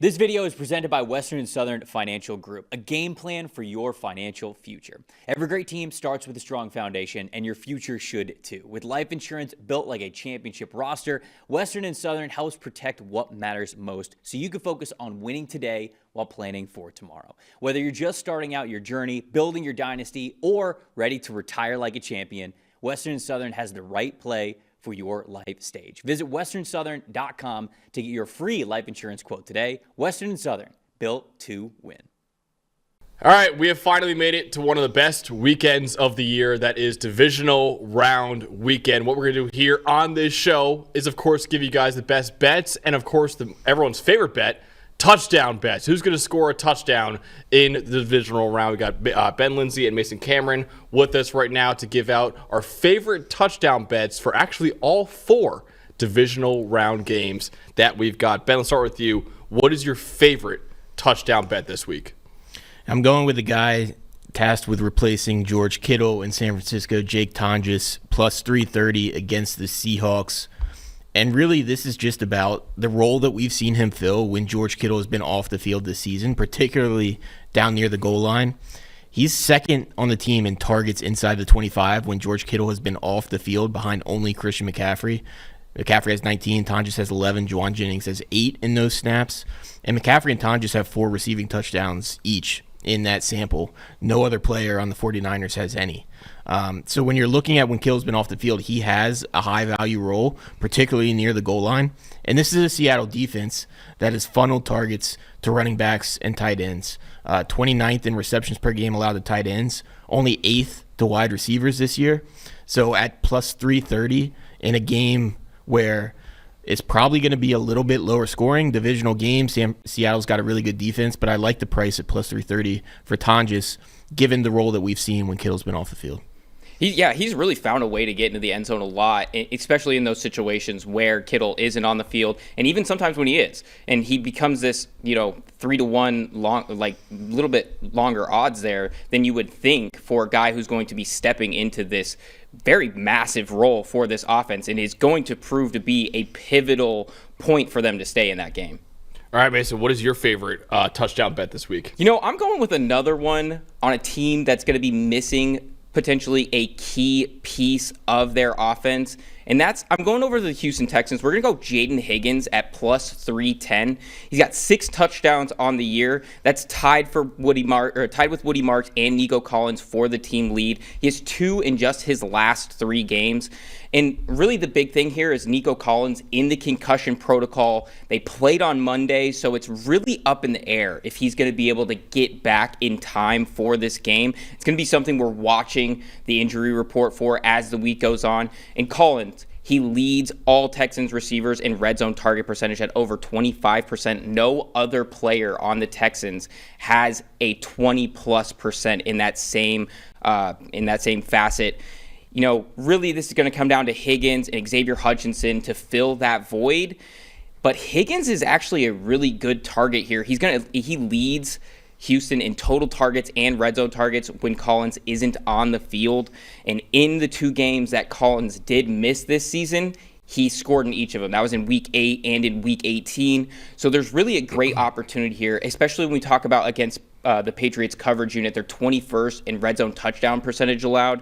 This video is presented by Western and Southern Financial Group, a game plan for your financial future. Every great team starts with a strong foundation, and your future should too. With life insurance built like a championship roster, Western and Southern helps protect what matters most so you can focus on winning today while planning for tomorrow. Whether you're just starting out your journey, building your dynasty, or ready to retire like a champion, Western and Southern has the right play for your life stage. Visit westernsouthern.com to get your free life insurance quote today. Western and Southern, built to win. All right, we have finally made it to one of the best weekends of the year. That is Divisional Round Weekend. What we're going to do here on this show is, of course, give you guys the best bets and, of course, everyone's favorite bet, touchdown bets. Who's going to score a touchdown in the divisional round? We got Ben Linsey and Mason Cameron with us right now to give out our favorite touchdown bets for actually all four divisional round games that we've got. Ben, let's start with you. What is your favorite touchdown bet this week? I'm going with the guy tasked with replacing George Kittle in San Francisco, Jake Tonjes, plus 330 against the Seahawks. And really, this is just about the role that we've seen him fill when George Kittle has been off the field this season, particularly down near the goal line. He's second on the team in targets inside the 25 when George Kittle has been off the field behind only Christian McCaffrey. McCaffrey has 19, Tonjes has 11, Juwan Jennings has 8 in those snaps. And McCaffrey and Tonjes have 4 receiving touchdowns each in that sample. No other player on the 49ers has any. So when you're looking at when Kittle's been off the field, he has a high-value role, particularly near the goal line. And this is a Seattle defense that has funneled targets to running backs and tight ends. 29th in receptions per game allowed to tight ends, only 8th to wide receivers this year. So at plus 330 in a game where it's probably going to be a little bit lower scoring, divisional game, Seattle's got a really good defense, but I like the price at plus 330 for Tonjes, given the role that we've seen when Kittle's been off the field. He's really found a way to get into the end zone a lot, especially in those situations where Kittle isn't on the field, and even sometimes when he is. And he becomes this, 3-1 long, like little bit longer odds there than you would think for a guy who's going to be stepping into this very massive role for this offense and is going to prove to be a pivotal point for them to stay in that game. All right, Mason, what is your favorite touchdown bet this week? I'm going with another one on a team that's going to be missing potentially a key piece of their offense. And I'm going over to the Houston Texans. We're going to go Jaden Higgins at plus 310. He's got 6 touchdowns on the year. That's tied with Woody Marks and Nico Collins for the team lead. He has 2 in just his last 3 games. And really the big thing here is Nico Collins in the concussion protocol. They played on Monday, so it's really up in the air if he's going to be able to get back in time for this game. It's going to be something we're watching the injury report for as the week goes on. And Collins, he leads all Texans receivers in red zone target percentage at over 25%. No other player on the Texans has a 20+% in that same facet. Really this is going to come down to Higgins and Xavier Hutchinson to fill that void. But Higgins is actually a really good target here. He leads Houston in total targets and red zone targets when Collins isn't on the field. And in the 2 games that Collins did miss this season, he scored in each of them. That was in Week 8 and in Week 18. So there's really a great opportunity here, especially when we talk about against the Patriots coverage unit. They're 21st in red zone touchdown percentage allowed.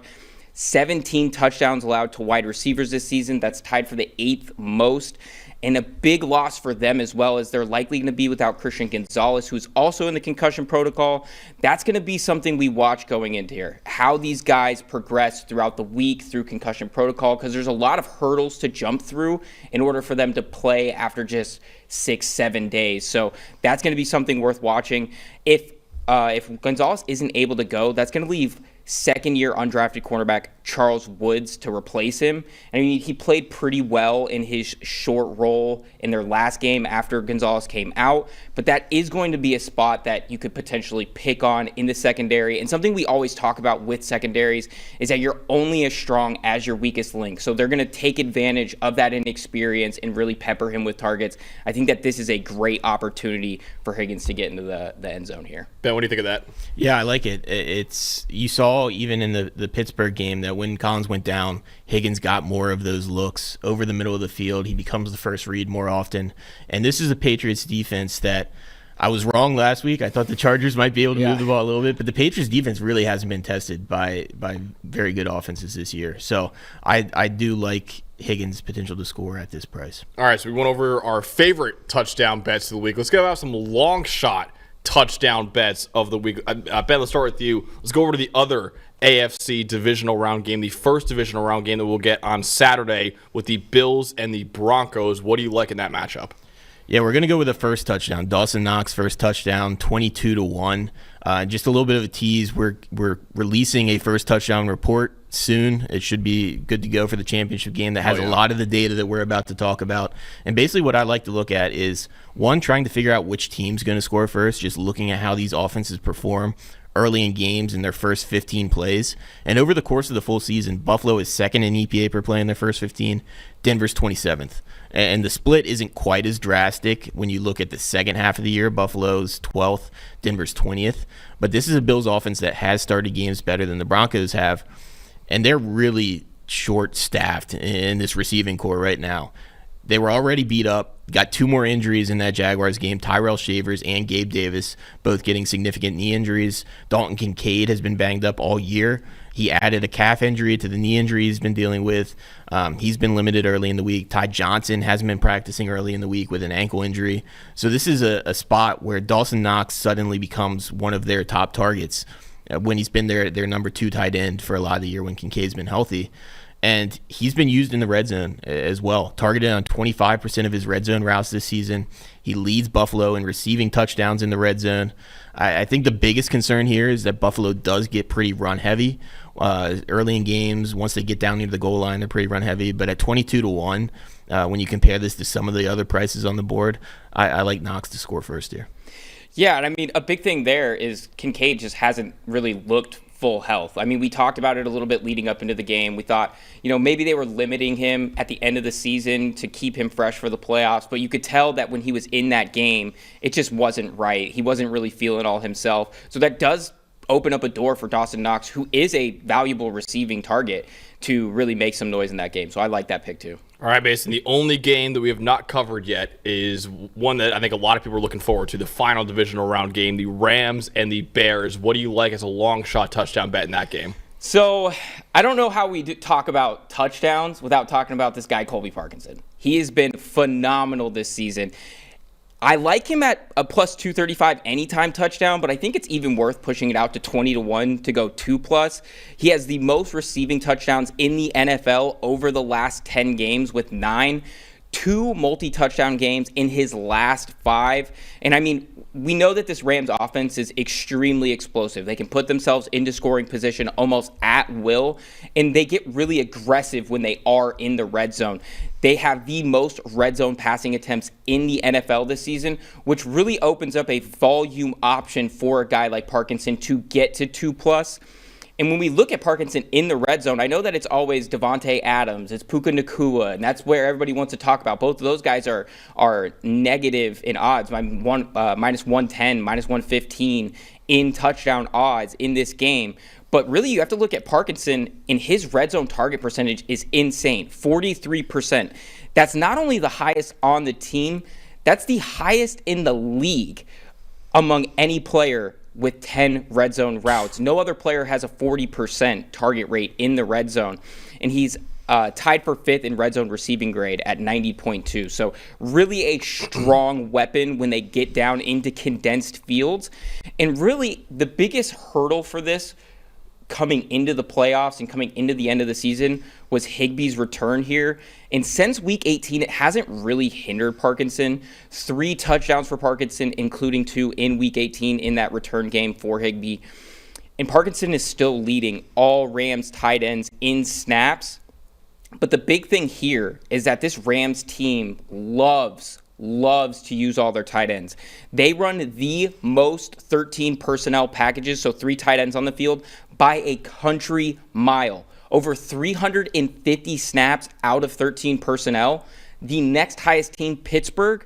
17 touchdowns allowed to wide receivers this season. That's tied for the 8th most. And a big loss for them as well is they're likely going to be without Christian Gonzalez, who's also in the concussion protocol. That's going to be something we watch going into here, how these guys progress throughout the week through concussion protocol, because there's a lot of hurdles to jump through in order for them to play after just 6-7 days. So that's going to be something worth watching. If Gonzalez isn't able to go, that's going to leave second-year undrafted cornerback Charles Woods to replace him. I mean, he played pretty well in his short role in their last game after Gonzalez came out, but that is going to be a spot that you could potentially pick on in the secondary. And something we always talk about with secondaries is that you're only as strong as your weakest link. So they're going to take advantage of that inexperience and really pepper him with targets. I think that this is a great opportunity for Higgins to get into the end zone here. Ben, what do you think of that? Yeah, I like it. You saw even in the Pittsburgh game that when Collins went down, Higgins got more of those looks over the middle of the field. He becomes the first read more often. And this is a Patriots defense that I was wrong last week. I thought the Chargers might be able to move the ball a little bit, but the Patriots defense really hasn't been tested by very good offenses this year. So I do like Higgins' potential to score at this price. All right, so we went over our favorite touchdown bets of the week. Let's go about some long shot touchdown bets of the week. Ben, let's start with you. Let's go over to the other AFC divisional round game, the first divisional round game that we'll get on Saturday with the Bills and the Broncos. What do you like in that matchup? Yeah, we're going to go with the first touchdown. Dawson Knox, first touchdown, 22-1. Just a little bit of a tease. We're releasing a first touchdown report soon. It should be good to go for the championship game that has a lot of the data that we're about to talk about. And basically what I like to look at is, one, trying to figure out which team's going to score first, just looking at how these offenses perform early in games in their first 15 plays. And over the course of the full season, Buffalo is second in EPA per play in their first 15. Denver's 27th. And the split isn't quite as drastic when you look at the second half of the year. Buffalo's 12th, Denver's 20th. But this is a Bills offense that has started games better than the Broncos have. And they're really short-staffed in this receiving core right now. They were already beat up, got two more injuries in that Jaguars game, Tyrell Shavers and Gabe Davis, both getting significant knee injuries. Dalton Kincaid has been banged up all year. He added a calf injury to the knee injury he's been dealing with. He's been limited early in the week. Ty Johnson hasn't been practicing early in the week with an ankle injury. So this is a spot where Dawson Knox suddenly becomes one of their top targets when he's been their number 2 tight end for a lot of the year when Kincaid's been healthy. And he's been used in the red zone as well, targeted on 25% of his red zone routes this season. He leads Buffalo in receiving touchdowns in the red zone. I think the biggest concern here is that Buffalo does get pretty run-heavy early in games. Once they get down near the goal line, they're pretty run-heavy. But at 22-1, when you compare this to some of the other prices on the board, I like Knox to score first here. Yeah, and I mean, a big thing there is Kincaid just hasn't really looked full health. I mean, we talked about it a little bit leading up into the game. We thought, maybe they were limiting him at the end of the season to keep him fresh for the playoffs, but you could tell that when he was in that game, it just wasn't right. He wasn't really feeling all himself. So that does open up a door for Dawson Knox, who is a valuable receiving target, to really make some noise in that game. So I like that pick too. All right, Mason, the only game that we have not covered yet is one that I think a lot of people are looking forward to, the final divisional round game, the Rams and the Bears. What do you like as a long shot touchdown bet in that game? So I don't know how we talk about touchdowns without talking about this guy, Colby Parkinson. He has been phenomenal this season. I like him at a plus 235 anytime touchdown, but I think it's even worth pushing it out to 20-1 to go 2+. He has the most receiving touchdowns in the NFL over the last 10 games with 9, 2 multi-touchdown games in his last 5. And I mean, we know that this Rams offense is extremely explosive. They can put themselves into scoring position almost at will, and they get really aggressive when they are in the red zone. They have the most red zone passing attempts in the NFL this season, which really opens up a volume option for a guy like Parkinson to get to 2+. And when we look at Parkinson in the red zone, I know that it's always Devontae Adams, it's Puka Nacua, and that's where everybody wants to talk about. Both of those guys are negative in odds, minus 110, minus 115 in touchdown odds in this game. But really, you have to look at Parkinson, and his red zone target percentage is insane, 43%. That's not only the highest on the team, that's the highest in the league among any player with 10 red zone routes. No other player has a 40% target rate in the red zone, and he's tied for 5th in red zone receiving grade at 90.2. So really a strong weapon when they get down into condensed fields. And really, the biggest hurdle for this coming into the playoffs and coming into the end of the season was Higbee's return here. And since week 18, it hasn't really hindered Parkinson. 3 touchdowns for Parkinson, including 2 in week 18 in that return game for Higbee. And Parkinson is still leading all Rams tight ends in snaps. But the big thing here is that this Rams team loves to use all their tight ends. They run the most 13 personnel packages, so 3 tight ends on the field, by a country mile. Over 350 snaps out of 13 personnel. The next highest team, Pittsburgh,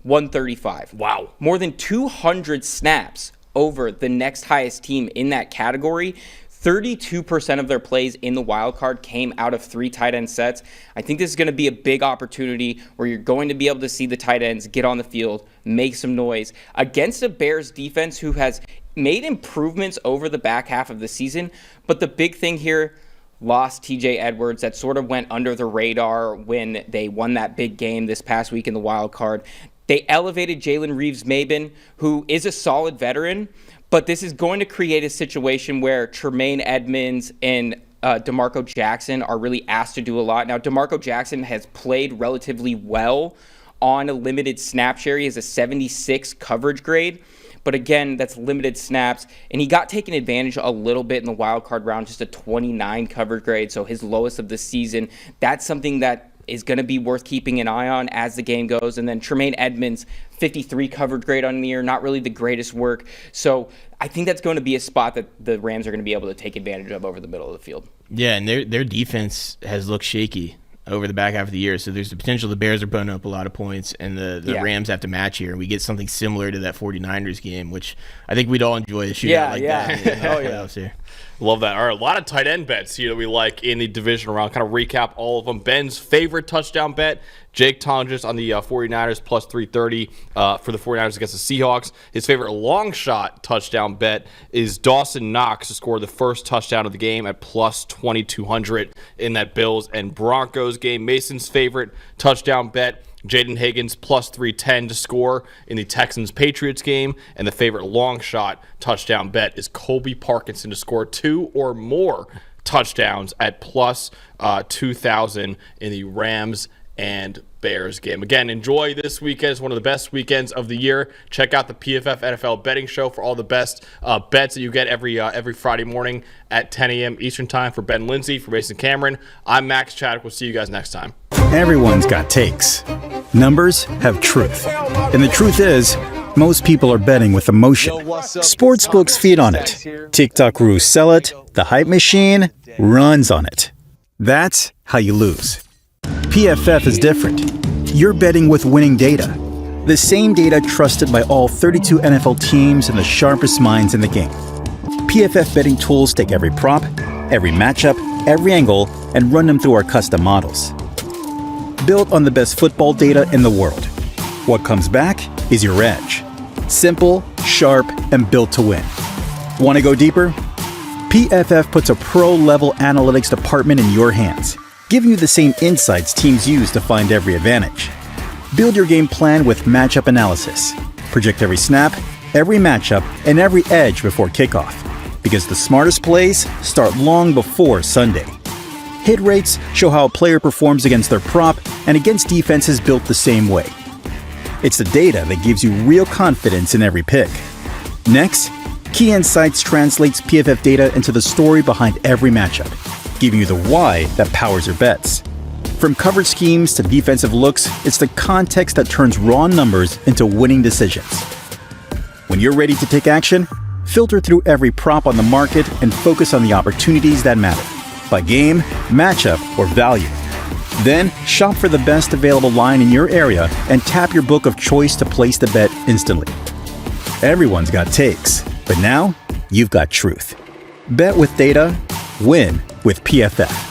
135. Wow. More than 200 snaps over the next highest team in that category. 32% of their plays in the wild card came out of 3 tight end sets. I think this is going to be a big opportunity where you're going to be able to see the tight ends get on the field, make some noise against a Bears defense who has made improvements over the back half of the season. But the big thing here, lost TJ Edwards. That sort of went under the radar when they won that big game this past week in the wild card. They elevated Jalen Reeves-Maybin, who is a solid veteran, but this is going to create a situation where Tremaine Edmonds and DeMarco Jackson are really asked to do a lot. Now, DeMarco Jackson has played relatively well on a limited snap share. He has a 76 coverage grade. But again, that's limited snaps. And he got taken advantage a little bit in the wild card round, just a 29 coverage grade, so his lowest of the season. That's something that is going to be worth keeping an eye on as the game goes. And then Tremaine Edmonds, 53 coverage grade on the year, not really the greatest work. So I think that's going to be a spot that the Rams are going to be able to take advantage of over the middle of the field. Yeah, and their defense has looked shaky over the back half of the year. So there's the potential the Bears are putting up a lot of points and the Rams have to match here. And we get something similar to that 49ers game, which I think we'd all enjoy a shootout that. Oh, yeah. Love that. All right, a lot of tight end bets here that we like in the divisional round. Kind of recap all of them. Ben's favorite touchdown bet, Jake Tonjes on the 49ers plus 330 for the 49ers against the Seahawks. His favorite long shot touchdown bet is Dawson Knox to score the first touchdown of the game at plus 2,200 in that Bills and Broncos game. Mason's favorite touchdown bet, Jaden Higgins plus 310 to score in the Texans-Patriots game. And the favorite long shot touchdown bet is Colby Parkinson to score 2 or more touchdowns at plus 2,000 in the Rams and Bears game. Again, enjoy this weekend. It's one of the best weekends of the year. Check out the PFF NFL betting show for all the best bets that you get every Friday morning at 10 a.m. Eastern time. For Ben Linsey, for Mason Cameron, I'm Max Chadwick. We'll see you guys next time. Everyone's got takes. Numbers have truth. And the truth is, most people are betting with emotion. Sportsbooks feed on it. TikTok gurus sell it. The hype machine runs on it. That's how you lose. PFF is different. You're betting with winning data. The same data trusted by all 32 NFL teams and the sharpest minds in the game. PFF betting tools take every prop, every matchup, every angle, and run them through our custom models. Built on the best football data in the world. What comes back is your edge. Simple, sharp, and built to win. Want to go deeper? PFF puts a pro-level analytics department in your hands, giving you the same insights teams use to find every advantage. Build your game plan with matchup analysis. Project every snap, every matchup, and every edge before kickoff. Because the smartest plays start long before Sunday. Hit rates show how a player performs against their prop and against defenses built the same way. It's the data that gives you real confidence in every pick. Next, Key Insights translates PFF data into the story behind every matchup, giving you the why that powers your bets. From coverage schemes to defensive looks, it's the context that turns raw numbers into winning decisions. When you're ready to take action, filter through every prop on the market and focus on the opportunities that matter, by game, matchup, or value. Then, shop for the best available line in your area and tap your book of choice to place the bet instantly. Everyone's got takes, but now you've got truth. Bet with data, win with PFF.